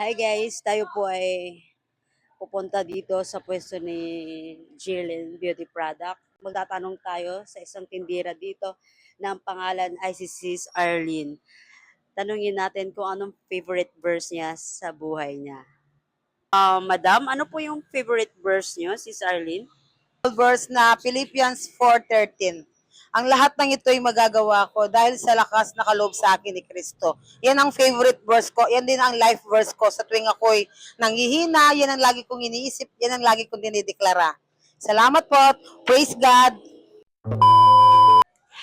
Hi guys, tayo po ay pupunta dito sa pwesto ni Jillian Beauty Product. Magtatanong tayo sa isang tindira dito na ang pangalan ay si Sis Arlene. Tanungin natin kung anong favorite verse niya sa buhay niya. Madam, ano po yung favorite verse niyo, Sis Arlene? Verse na Philippians 4:13. Ang lahat ng ito ay magagawa ko dahil sa lakas na kaloob sa akin ni Kristo. Yan ang favorite verse ko. Yan din ang life verse ko sa tuwing ako'y nanghihina. Yan ang lagi kong iniisip. Yan ang lagi kong dinideklara. Salamat po. Praise God.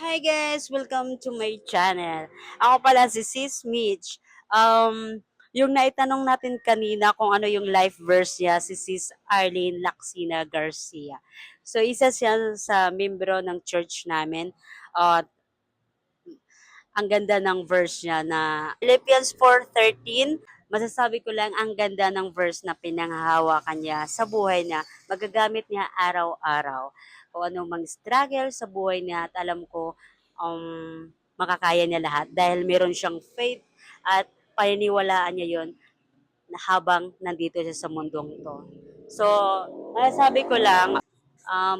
Hi guys! Welcome to my channel. Ako pala si Sis Mitch. Yung naitanong natin kanina kung ano yung life verse niya, si Sis Arlene Laxina Garcia. So, isa siya sa membro ng church namin. Ang ganda ng verse niya na Philippians 4:13. Masasabi ko lang ang ganda ng verse na pinanghahawakan niya sa buhay niya. Magagamit niya araw-araw. Kung anong mang struggle sa buhay niya at alam ko makakaya niya lahat dahil meron siyang faith at paniniwalaan niya yon na habang nandito siya sa mundong to. So, masasabi ko lang,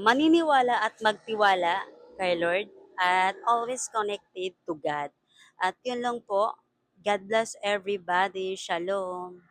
maniniwala at magtiwala kay Lord at always connected to God. At yun lang po. God bless everybody. Shalom.